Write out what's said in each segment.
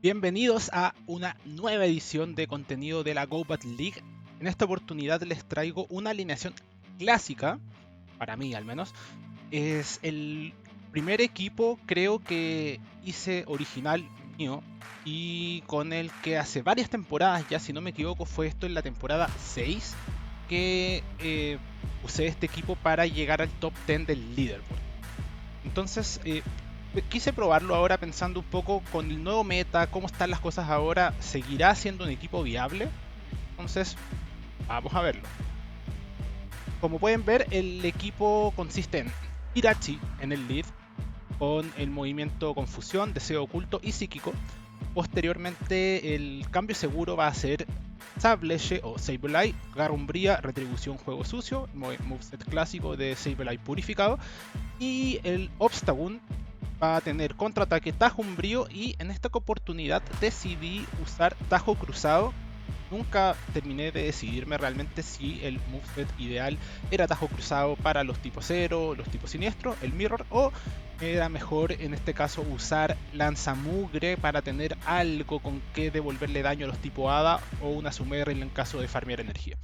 Bienvenidos a una nueva edición de contenido de la Go Battle League. En esta oportunidad les traigo una alineación clásica, para mí al menos. Es el primer equipo, creo que hice original mío y con el que hace varias temporadas, ya si no me equivoco, fue esto en la temporada 6 que usé este equipo para llegar al top 10 del leaderboard. Entonces, quise probarlo ahora pensando un poco con el nuevo meta, cómo están las cosas ahora, ¿seguirá siendo un equipo viable? Entonces, vamos a verlo. Como pueden ver, el equipo consiste en Irachi en el lead, con el movimiento Confusión, Deseo Oculto y Psíquico. Posteriormente, el cambio seguro va a ser Sableye o Sableye, Garra Retribución Juego Sucio, moveset clásico de Sableye purificado. Y el Obstagoon va a tener contraataque Tajo Umbrío y en esta oportunidad decidí usar Tajo Cruzado. Nunca terminé de decidirme realmente si el moveset ideal era Tajo Cruzado para los tipos 0, los tipos siniestro, el Mirror, o era mejor en este caso usar Lanzamugre para tener algo con que devolverle daño a los tipo Hada o una Sumerrill en caso de farmear energía.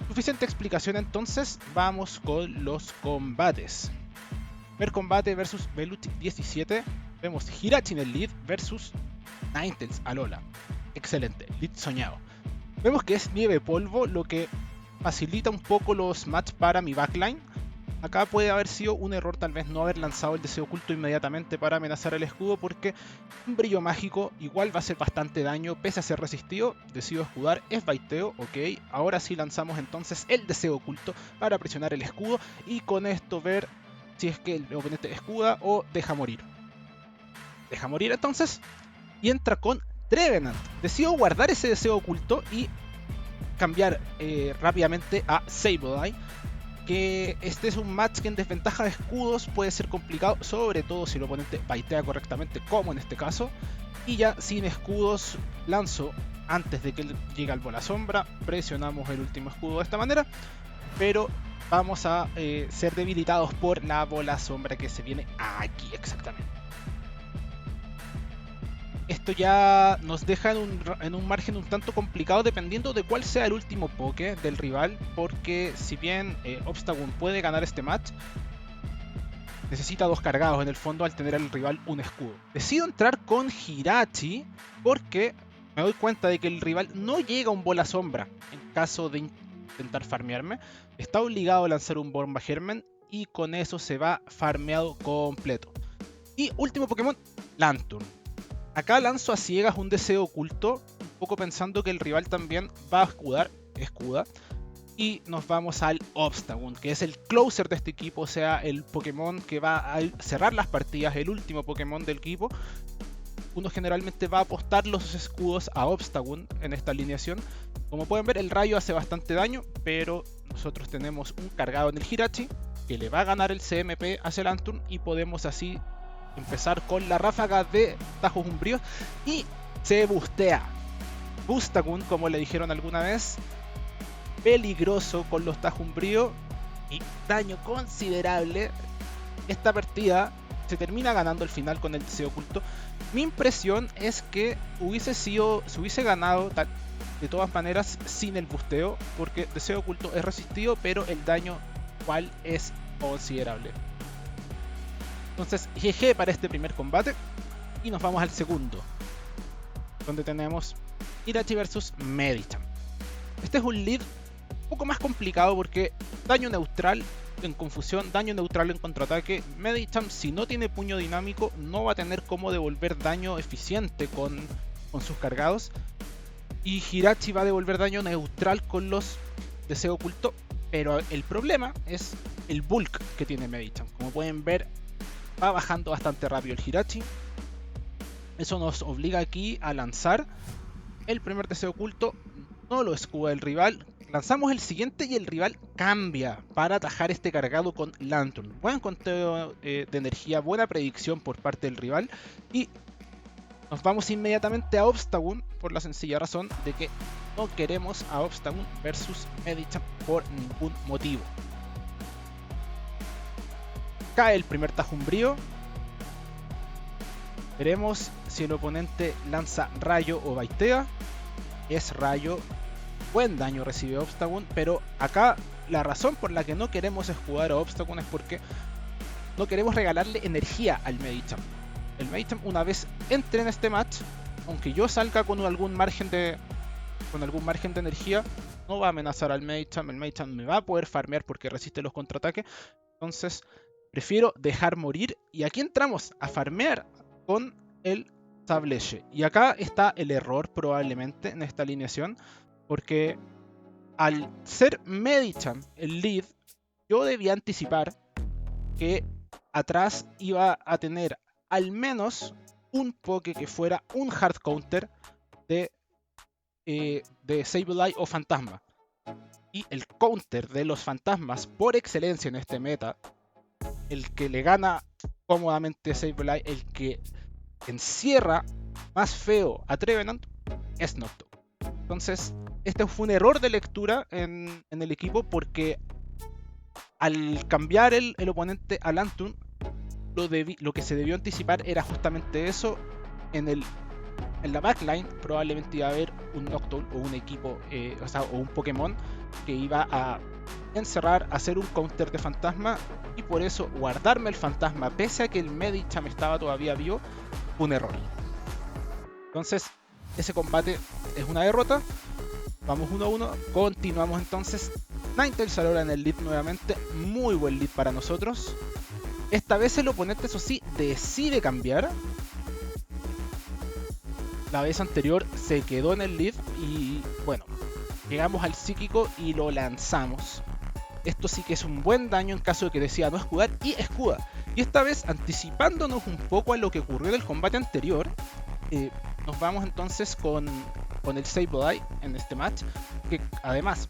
Suficiente explicación, entonces vamos con los combates. Primer combate versus Veluti 17. Vemos Hirachi en el lead versus Ninetales Alola. Excelente, lead soñado. Vemos que es nieve polvo, lo que facilita un poco los match para mi backline. Acá puede haber sido un error tal vez no haber lanzado el deseo oculto inmediatamente para amenazar el escudo, porque un brillo mágico igual va a hacer bastante daño pese a ser resistido. Decido escudar, es baiteo, ok. Ahora sí lanzamos entonces el deseo oculto para presionar el escudo y con esto ver si es que el oponente escuda o deja morir. Deja morir entonces y entra con Trevenant. Decido guardar ese deseo oculto y cambiar rápidamente a Sableye, que este es un match que en desventaja de escudos puede ser complicado, sobre todo si el oponente baitea correctamente, como en este caso. Y ya sin escudos lanzo antes de que él llegue al bola sombra, presionamos el último escudo de esta manera, pero vamos a ser debilitados por la bola sombra que se viene aquí exactamente. Esto ya nos deja en un margen un tanto complicado dependiendo de cuál sea el último poke del rival, porque si bien Obstagoon puede ganar este match, necesita dos cargados en el fondo al tener al rival un escudo. Decido entrar con Hirachi porque me doy cuenta de que el rival no llega a un bola sombra en caso de intentar farmearme. Está obligado a lanzar un Bomba Germen y con eso se va farmeado completo. Y último Pokémon, Lanturn. Acá lanzo a ciegas un deseo oculto, un poco pensando que el rival también va a escuda. Y nos vamos al Obstagoon, que es el closer de este equipo, o sea, el Pokémon que va a cerrar las partidas, el último Pokémon del equipo. Uno generalmente va a apostar los escudos a Obstagoon en esta alineación. Como pueden ver, el rayo hace bastante daño, pero nosotros tenemos un cargado en el Hirachi que le va a ganar el CMP hacia el Lanturn y podemos así empezar con la ráfaga de Tajos Umbríos y se bustea. Bustagoon, como le dijeron alguna vez, peligroso con los Tajos Umbríos y daño considerable. Esta partida se termina ganando al final con el deseo oculto. Mi impresión es que se hubiese ganado de todas maneras sin el busteo, porque deseo oculto es resistido, pero el daño igual es considerable. Entonces, GG para este primer combate. Y nos vamos al segundo, donde tenemos Irachi versus Medicham. Este es un lead un poco más complicado porque daño neutral en confusión, daño neutral en contraataque. Medicham, si no tiene puño dinámico, no va a tener cómo devolver daño eficiente con sus cargados. Y Hirachi va a devolver daño neutral con los deseo oculto. Pero el problema es el bulk que tiene Medicham. Como pueden ver, va bajando bastante rápido el Hirachi. Eso nos obliga aquí a lanzar el primer deseo oculto. No lo escuda el rival. Lanzamos el siguiente y el rival cambia para atajar este cargado con Lanturn. Buen conteo de energía, buena predicción por parte del rival. Y nos vamos inmediatamente a Obstagoon por la sencilla razón de que no queremos a Obstagoon versus Medicham por ningún motivo. Cae el primer Tajo Umbrío. Veremos si el oponente lanza rayo o baitea. Es rayo, buen daño recibe Obstagoon, pero acá la razón por la que no queremos jugar a Obstagoon es porque no queremos regalarle energía al Medicham. El Medicham, una vez entre en este match, aunque yo salga con algún margen de energía, no va a amenazar al Medicham. El Medicham me va a poder farmear porque resiste los contraataques. Entonces prefiero dejar morir, y aquí entramos a farmear con el Sableche. Y acá está el error probablemente en esta alineación, porque al ser Medicham el lead, yo debía anticipar que atrás iba a tener al menos un poke que fuera un hard counter de Sableye o Fantasma. Y el counter de los fantasmas por excelencia en este meta, el que le gana cómodamente a Sableye, el que encierra más feo a Trevenant, es Noctowl. Entonces, este fue un error de lectura en el equipo, porque al cambiar el oponente a Lanturn, lo que se debió anticipar era justamente eso. En la backline probablemente iba a haber un Noctowl o un equipo, o un Pokémon que iba a encerrar, hacer un counter de fantasma, y por eso guardarme el fantasma pese a que el Medicham estaba todavía vivo fue un error. Entonces ese combate es una derrota. Vamos 1-1, continuamos entonces. Ninetales ahora en el lead nuevamente, muy buen lead para nosotros. Esta vez el oponente, eso sí, decide cambiar. La vez anterior se quedó en el lead y bueno, llegamos al psíquico y lo lanzamos. Esto sí que es un buen daño en caso de que decida no escudar, y escuda. Y esta vez, anticipándonos un poco a lo que ocurrió en el combate anterior, nos vamos entonces con el Sableye en este match, que además,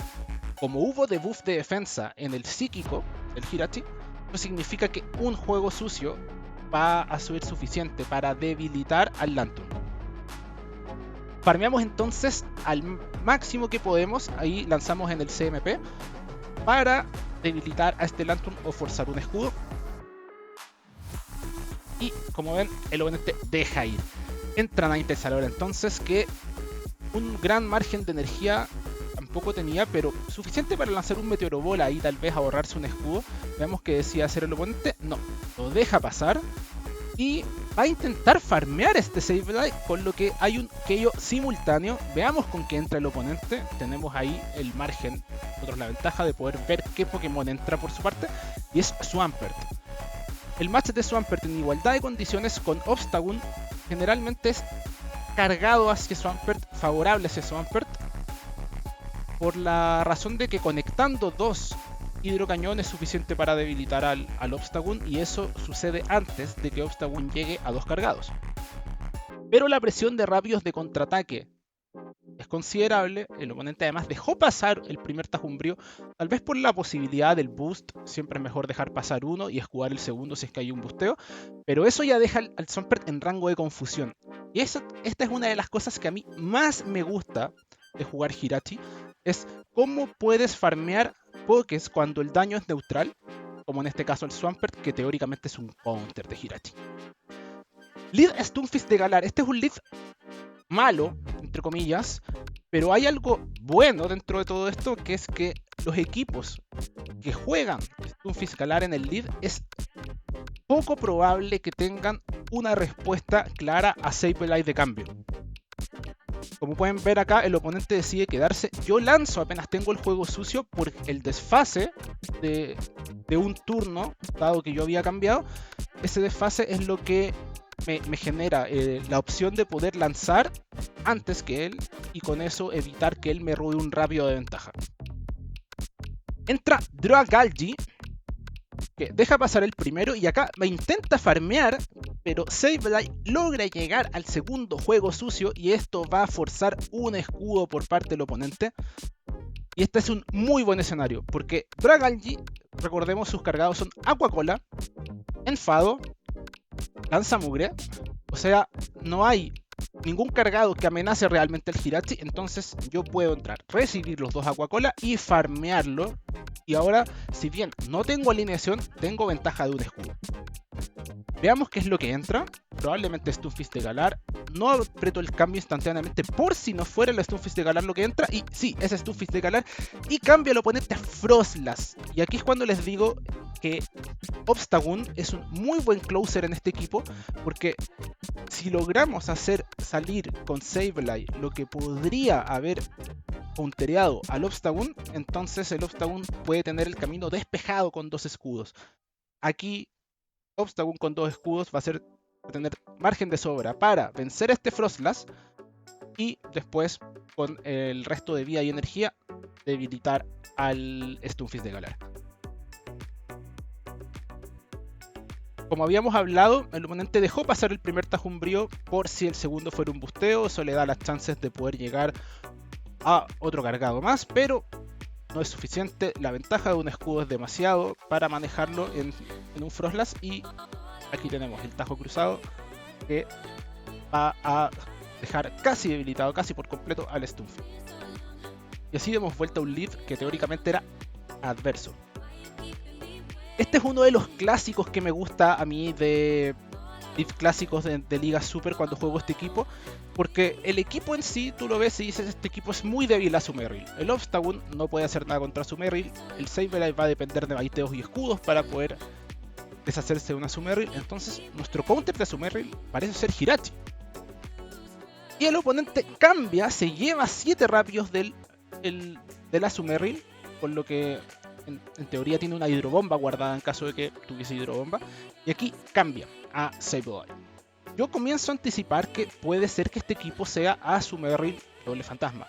como hubo debuff de defensa en el psíquico del Hirachi, eso significa que un juego sucio va a ser suficiente para debilitar al Lanturn. Farmeamos entonces al máximo que podemos, ahí lanzamos en el CMP para debilitar a este Lanturn o forzar un escudo. Y como ven, el oponente deja ir. Entra Ninetales ahora entonces, que un gran margen de energía tampoco tenía, pero suficiente para lanzar un meteoro bola y tal vez ahorrarse un escudo. Veamos qué decide hacer el oponente. No, lo deja pasar y va a intentar farmear este Sableye, con lo que hay un KO simultáneo. Veamos con qué entra el oponente. Tenemos ahí el margen, nosotros la ventaja de poder ver qué Pokémon entra por su parte, y es Swampert. El match de Swampert en igualdad de condiciones con Obstagoon generalmente es cargado hacia Swampert, favorable hacia Swampert, por la razón de que conectando dos hidrocañón es suficiente para debilitar al Obstagoon, y eso sucede antes de que Obstagoon llegue a dos cargados. Pero la presión de Rapios de contraataque es considerable. El oponente además dejó pasar el primer Tajumbrío, tal vez por la posibilidad del boost. Siempre es mejor dejar pasar uno y escudar el segundo si es que hay un boosteo, pero eso ya deja al Swampert en rango de confusión. Y esta es una de las cosas que a mí más me gusta de jugar Hirachi, es cómo puedes farmear pokés cuando el daño es neutral, como en este caso el Swampert, que teóricamente es un counter de Hirachi. Lead Stunfisk de Galar. Este es un lead malo, entre comillas, pero hay algo bueno dentro de todo esto, que es que los equipos que juegan Stunfisk Galar en el lead es poco probable que tengan una respuesta clara a Sableye de cambio. Como pueden ver acá, el oponente decide quedarse. Yo lanzo apenas tengo el juego sucio por el desfase de un turno, dado que yo había cambiado. Ese desfase es lo que me genera la opción de poder lanzar antes que él, y con eso evitar que él me robe un rápido de ventaja. Entra Dragalge, que deja pasar el primero, y acá me intenta farmear, pero Sableye logra llegar al segundo juego sucio, y esto va a forzar un escudo por parte del oponente. Y este es un muy buen escenario, porque Dragalge, recordemos, sus cargados son Aquacola, Enfado, Lanza Mugre. O sea, no hay ningún cargado que amenace realmente al Hirachi. Entonces yo puedo entrar, recibir los dos Aquacola y farmearlo. Y ahora, si bien no tengo alineación, tengo ventaja de un escudo. Veamos qué es lo que entra. probablemente Stunfisk de Galar. No aprieto el cambio instantáneamente por si no fuera el Stunfisk de Galar lo que entra. Y sí, es Stunfisk de Galar. Y cambia al oponente a Frostlass. Y aquí es cuando les digo que Obstagoon es un muy buen closer en este equipo. Porque si logramos hacer salir con Sableye lo que podría haber countereado al Obstagoon, entonces el Obstagoon puede tener el camino despejado con 2 escudos. Aquí Obstagoon con 2 escudos va a tener margen de sobra para vencer a este Frostlass y después con el resto de vida y energía debilitar al Stunfisk de Galar. Como habíamos hablado, el oponente dejó pasar el primer Tajo Umbrío por si el segundo fuera un busteo. Eso le da las chances de poder llegar a otro cargado más, pero no es suficiente. La ventaja de un escudo es demasiado para manejarlo en un Frostlass. Y aquí tenemos el Tajo Cruzado que va a dejar casi debilitado, casi por completo al Stunfisk. Y así demos vuelta a un lead que teóricamente era adverso. Este es uno de los clásicos que me gusta a mí de lead clásicos de Liga Super cuando juego este equipo. Porque el equipo en sí, tú lo ves y dices, este equipo es muy débil a Sumeril. El Obstagoon no puede hacer nada contra Sumeril. El Sableye va a depender de baiteos y escudos para poder deshacerse de una Sumeril. Entonces nuestro counter de Sumeril parece ser Hirachi. Y el oponente cambia, se lleva 7 rápidos de la Sumeril, con lo que en teoría tiene una hidrobomba guardada en caso de que tuviese hidrobomba. Y aquí cambia a Sableye. Yo comienzo a anticipar que puede ser que este equipo sea a Sumeril doble fantasma.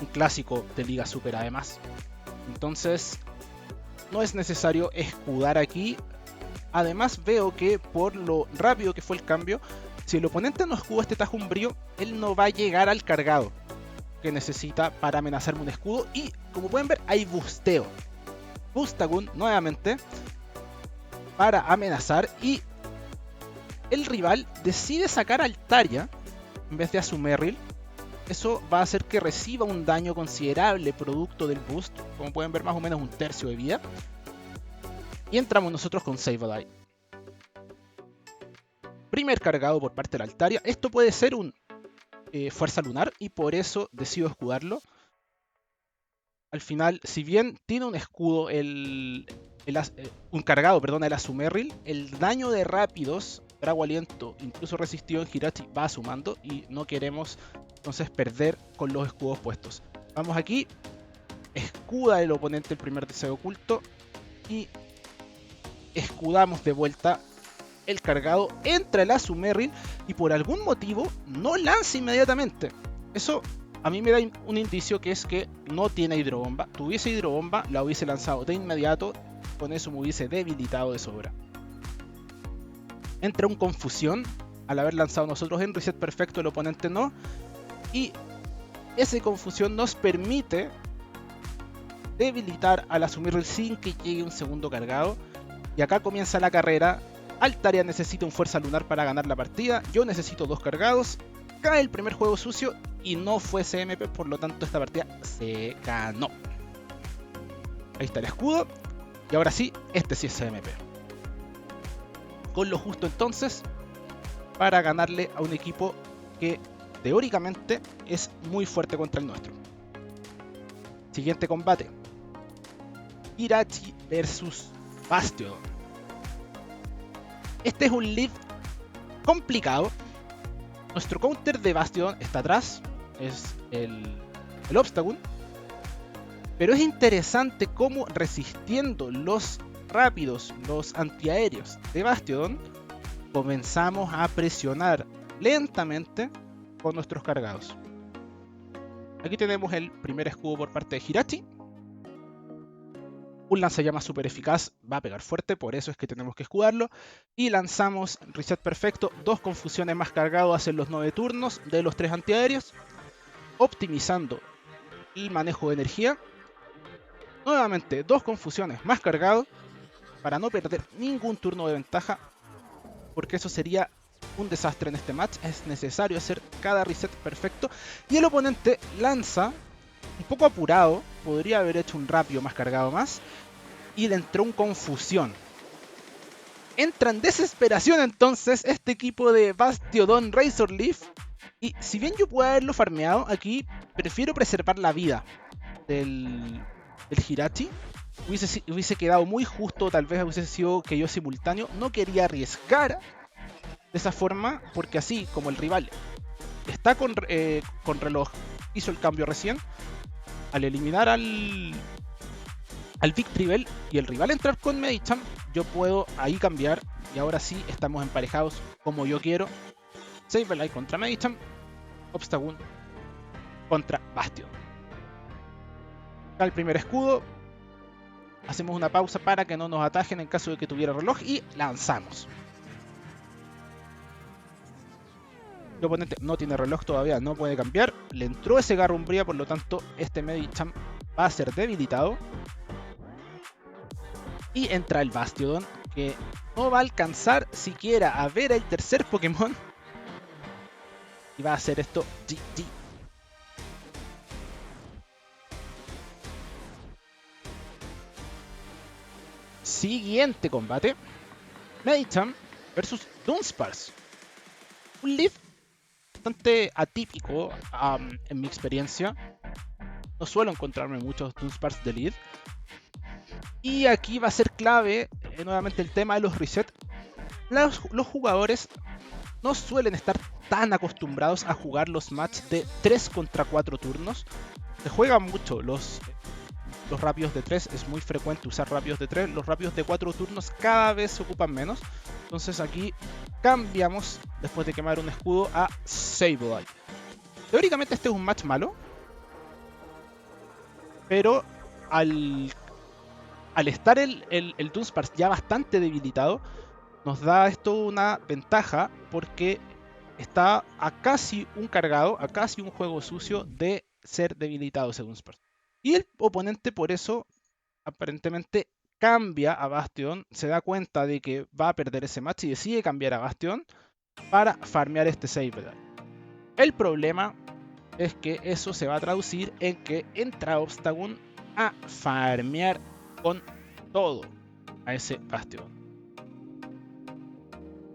Un clásico de Liga Super además. Entonces no es necesario escudar aquí. Además veo que por lo rápido que fue el cambio, si el oponente no escuda este Tajo Umbrío, él no va a llegar al cargado que necesita para amenazarme un escudo. Y como pueden ver, hay busteo. Bustagoon nuevamente para amenazar y el rival decide sacar a Altaria en vez de a Sumeril. Eso va a hacer que reciba un daño considerable producto del boost. Como pueden ver, más o menos un tercio de vida. Y entramos nosotros con Sableye. Primer cargado por parte de la Altaria. Esto puede ser un fuerza lunar y por eso decido escudarlo. Al final, si bien tiene un escudo, un cargado, perdón, el Sumeril, el daño de rápidos, trago aliento, incluso resistido en Hirachi va sumando y no queremos entonces perder con los escudos puestos. Vamos aquí, escuda el oponente el primer deseo oculto y escudamos de vuelta el cargado, entra el Sumeril y por algún motivo no lanza inmediatamente. Eso a mí me da un indicio que es que no tiene hidrobomba. Tuviese hidrobomba, la hubiese lanzado de inmediato, con eso me hubiese debilitado de sobra. Entra un confusión, al haber lanzado nosotros en reset perfecto, el oponente no. Y esa confusión nos permite debilitar al Sumeril sin que llegue un segundo cargado. Y acá comienza la carrera. Altaria necesita un fuerza lunar para ganar la partida. Yo necesito 2 cargados. Cae el primer juego sucio y no fue CMP, por lo tanto esta partida se ganó. Ahí está el escudo. Y ahora sí, este sí es CMP. Con lo justo entonces para ganarle a un equipo que teóricamente es muy fuerte contra el nuestro. Siguiente combate. Hirachi versus Bastion. Este es un lead complicado. Nuestro counter de Bastion está atrás. Es el Obstagoon. Pero es interesante cómo resistiendo los rápidos, los antiaéreos de Bastion, comenzamos a presionar lentamente con nuestros cargados. Aquí tenemos el primer escudo por parte de Hirachi. Un lanzallamas súper eficaz, va a pegar fuerte, por eso es que tenemos que escudarlo. Y lanzamos reset perfecto, 2 confusiones más cargado hacen los 9 turnos de los 3 antiaéreos, optimizando el manejo de energía. Nuevamente 2 confusiones más cargado para no perder ningún turno de ventaja, porque eso sería un desastre en este match. Es necesario hacer cada reset perfecto. Y el oponente lanza un poco apurado, podría haber hecho un rápido más cargado más, y le entró un confusión. entra en desesperación entonces este equipo de Bastiodon Razor Leaf. Y si bien yo puedo haberlo farmeado, aquí prefiero preservar la vida del Hirachi. Hubiese quedado muy justo, tal vez hubiese sido que yo simultáneo. No quería arriesgar de esa forma, porque así como el rival está con reloj, hizo el cambio recién, al eliminar al Victory Bell y el rival entrar con Medicham, yo puedo ahí cambiar y ahora sí estamos emparejados como yo quiero. Sableye contra Medicham, Obstagoon contra Bastion. Acá el primer escudo. Hacemos una pausa para que no nos atajen en caso de que tuviera reloj y lanzamos. El oponente no tiene reloj todavía, no puede cambiar. Le entró ese Garrumbría, por lo tanto este Medicham va a ser debilitado. Y entra el Bastiodon, que no va a alcanzar siquiera a ver el tercer Pokémon. Y va a hacer esto GG. Siguiente combate. Medicham versus Dunsparce. Un lead bastante atípico en mi experiencia. No suelo encontrarme muchos Dunsparce de lead. Y aquí va a ser clave nuevamente el tema de los resets. Los jugadores no suelen estar tan acostumbrados a jugar los matches de 3 contra 4 turnos. Se juegan mucho los rápidos de 3, es muy frecuente usar rápidos de 3. Los rápidos de 4 turnos cada vez se ocupan menos. Entonces aquí cambiamos, después de quemar un escudo, a Sableye. Teóricamente este es un match malo, pero al estar el Dunsparce ya bastante debilitado, nos da esto una ventaja porque está a casi un cargado, a casi un juego sucio de ser debilitado ese Dunsparce. Y el oponente por eso aparentemente cambia a Bastion, se da cuenta de que va a perder ese match y decide cambiar a Bastion para farmear este Sableye. El problema es que eso se va a traducir en que entra Obstagoon a farmear con todo a ese Bastion.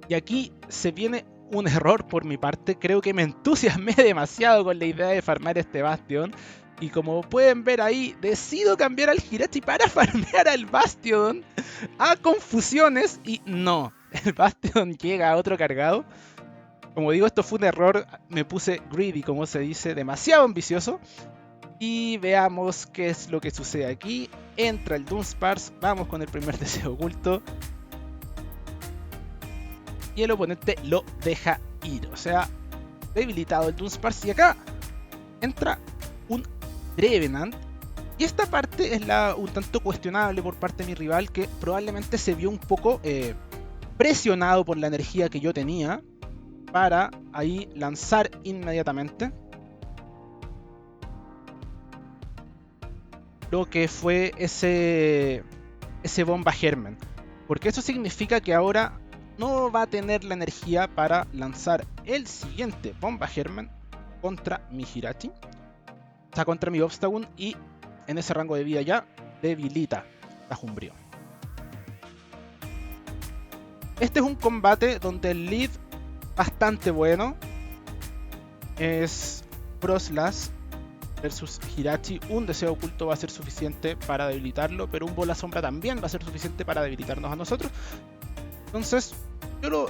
Y aquí se viene un error por mi parte. Creo que me entusiasmé demasiado con la idea de farmear este Bastion. Y como pueden ver ahí, decido cambiar al Hirachi para farmear al Bastion a confusiones. Y no, el Bastion llega a otro cargado. Como digo, esto fue un error. Me puse greedy, como se dice, demasiado ambicioso. Y veamos qué es lo que sucede aquí. Entra el Dunsparce. Vamos con el primer deseo oculto. Y el oponente lo deja ir. O sea, debilitado el Dunsparce. Y acá entra un Trevenant. Y esta parte es un tanto cuestionable por parte de mi rival, que probablemente se vio un poco presionado por la energía que yo tenía para ahí lanzar inmediatamente lo que fue ese Bomba Germen. Porque eso significa que ahora no va a tener la energía para lanzar el siguiente Bomba Germen contra mi Hirachi. O sea, contra mi Obstagoon, y en ese rango de vida ya debilita a Umbreon. Este es un combate donde el lead bastante bueno es Froslass versus Hirachi. Un deseo oculto va a ser suficiente para debilitarlo, pero un bola sombra también va a ser suficiente para debilitarnos a nosotros. Entonces yo lo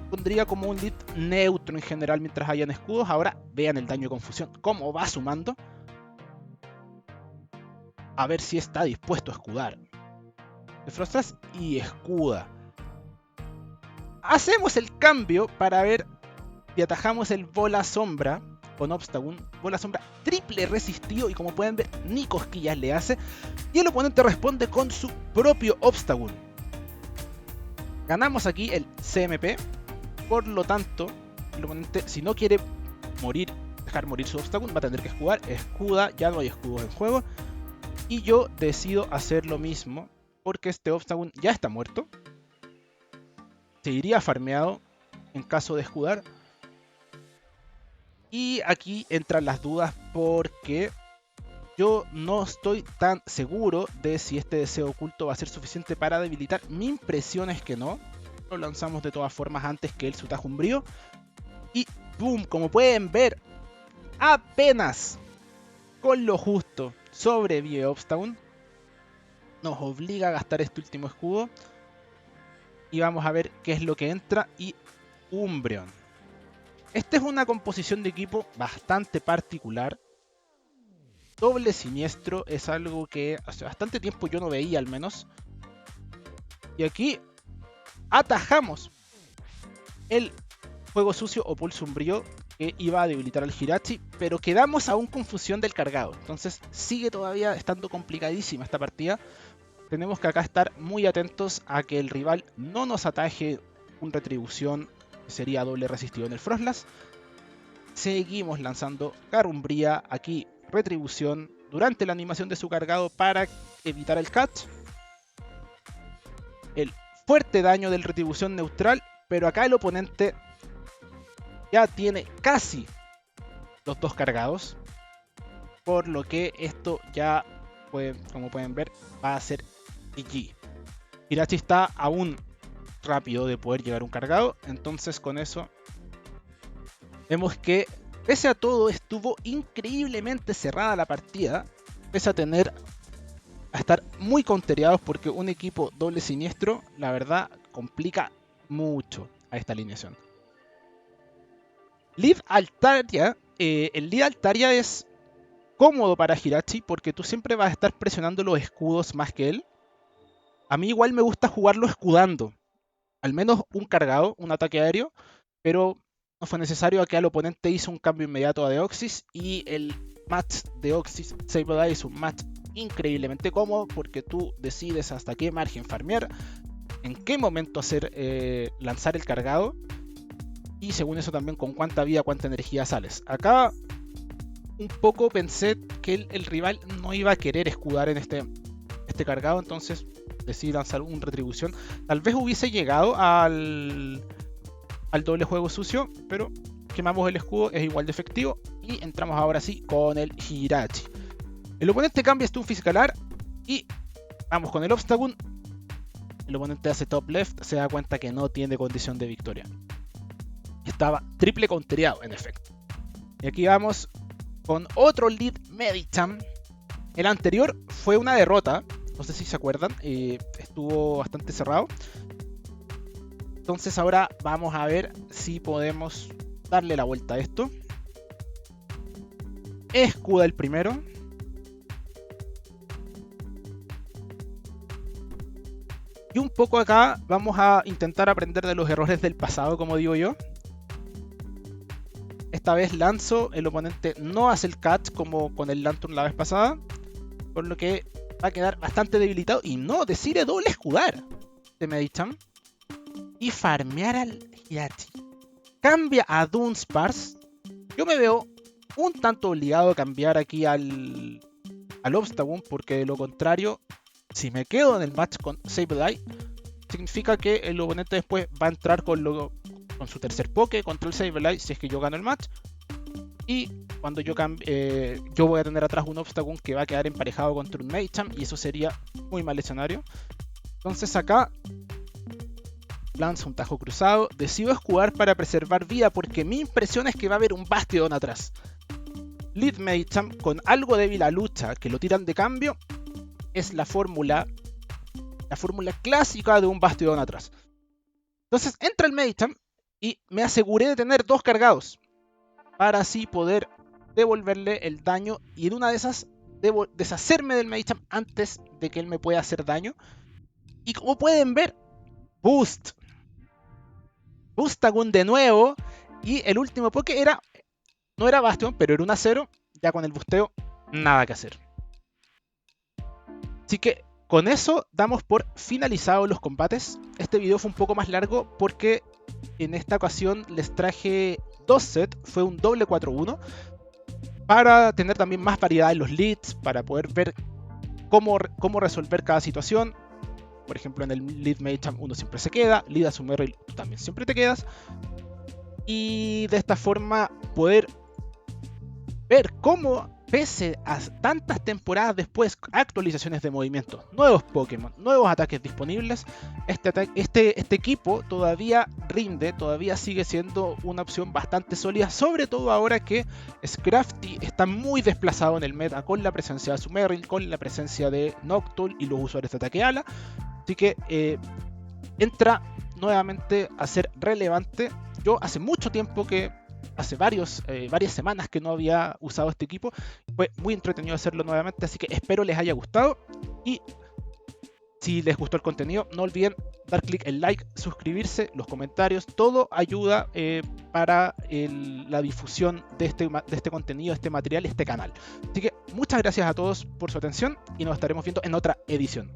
pondría como un lead neutro en general mientras hayan escudos. Ahora vean el daño de confusión, cómo va sumando. A ver si está dispuesto a escudar. De Froslass y escuda. Hacemos el cambio para ver si atajamos el bola sombra con Obstagoon. Bola sombra triple resistido y como pueden ver ni cosquillas le hace. Y el oponente responde con su propio Obstagoon. Ganamos aquí el CMP. Por lo tanto, el oponente, si no quiere dejar morir su Obstagoon, va a tener que escudar. Escuda, ya no hay escudos en juego. Y yo decido hacer lo mismo porque este Obstagoon ya está muerto. Seguiría farmeado en caso de escudar. Y aquí entran las dudas porque yo no estoy tan seguro de si este deseo oculto va a ser suficiente para debilitar. Mi impresión es que no. Lo lanzamos de todas formas antes que el Sutajo Umbrío. Y ¡boom! Como pueden ver, apenas con lo justo sobrevive Obstagoon. Nos obliga a gastar este último escudo. Y vamos a ver qué es lo que entra. Y Umbreon. Esta es una composición de equipo bastante particular. Doble siniestro es algo que hace bastante tiempo yo no veía, al menos. Y aquí atajamos el Fuego Sucio o Pulso Umbrío, que iba a debilitar al Jirachi, pero quedamos aún con fusión del cargado. Entonces sigue todavía estando complicadísima esta partida. Tenemos que acá estar muy atentos a que el rival no nos ataje un Retribución, que sería doble resistido en el Frostlass. Seguimos lanzando Garumbría, aquí Retribución durante la animación de su cargado para evitar el catch. El fuerte daño del Retribución neutral, pero acá el oponente ya tiene casi los dos cargados, por lo que esto ya, como pueden ver, va a ser GG. Hirachi está aún rápido de poder llegar a un cargado, entonces con eso vemos que pese a todo estuvo increíblemente cerrada la partida, pese a estar muy countereados, porque un equipo doble siniestro la verdad complica mucho a esta alineación. Lead Altaria, el Lead Altaria es cómodo para Hirachi porque tú siempre vas a estar presionando los escudos más que él. A mí igual me gusta jugarlo escudando, al menos un cargado, un ataque aéreo, pero no fue necesario. Aquí al oponente hizo un cambio inmediato a Deoxys y el match Deoxys Sableye es un match increíblemente cómodo porque tú decides hasta qué margen farmear, en qué momento hacer lanzar el cargado y según eso también con cuánta vida, cuánta energía sales. Acá un poco pensé que el rival no iba a querer escudar en este cargado, entonces decidí lanzar un Retribución. Tal vez hubiese llegado al doble Juego Sucio, pero quemamos el escudo, es igual de efectivo y entramos ahora sí con el Hirachi. El oponente cambia Stunfisk escalar y vamos con el Obstagoon. El oponente hace top left, se da cuenta que no tiene condición de victoria. Estaba triple countereado en efecto. Y aquí vamos con otro lead Medicham. El anterior fue una derrota, no sé si se acuerdan, estuvo bastante cerrado. Entonces ahora vamos a ver si podemos darle la vuelta a esto. Escuda el primero. Y un poco acá vamos a intentar aprender de los errores del pasado, como digo yo. Esta vez lanzo, el oponente no hace el catch como con el Lanturn la vez pasada, por lo que va a quedar bastante debilitado y no, decide doble escudar de Medicham y farmear al Hirachi. Cambia a Dunsparce. Yo me veo un tanto obligado a cambiar aquí al Obstagoon, porque de lo contrario, si me quedo en el match con Sableye, significa que el oponente después va a entrar con su tercer poke contra el Sableye si es que yo gano el match. Y cuando yo cambie, yo voy a tener atrás un Obstagoon que va a quedar emparejado contra un Medicham y eso sería muy mal escenario. Entonces acá lanzo un tajo cruzado, decido escudar para preservar vida porque mi impresión es que va a haber un Bastiodon atrás. Lead Medicham con algo débil a lucha que lo tiran de cambio es la fórmula clásica de un Bastiodon atrás. Entonces entra el Medicham y me aseguré de tener dos cargados para así poder devolverle el daño y en una de esas debo deshacerme del Medicham antes de que él me pueda hacer daño. Y como pueden ver, Boost. Boostagoon de nuevo. Y el último poke no era Bastion, pero era un acero. Ya con el busteo, nada que hacer. Así que con eso damos por finalizados los combates. Este video fue un poco más largo porque en esta ocasión les traje dos sets. Fue un doble 4-1 para tener también más variedad en los leads, para poder ver cómo resolver cada situación. Por ejemplo, en el lead Medicham uno siempre se queda, lead a Sumeril tú también siempre te quedas. Y de esta forma poder ver cómo pese a tantas temporadas después, actualizaciones de movimiento, nuevos Pokémon, nuevos ataques disponibles, este equipo todavía rinde, todavía sigue siendo una opción bastante sólida, sobre todo ahora que Scrafty está muy desplazado en el meta con la presencia de Azumarill, con la presencia de Noctowl y los usuarios de ataque ala. Así que entra nuevamente a ser relevante. Yo hace mucho tiempo que hace varias semanas que no había usado este equipo. Fue muy entretenido hacerlo nuevamente, así que espero les haya gustado. Y si les gustó el contenido, no olviden dar clic en like, suscribirse, los comentarios, todo ayuda para la difusión de este contenido, este material, este canal. Así que muchas gracias a todos por su atención y nos estaremos viendo en otra edición.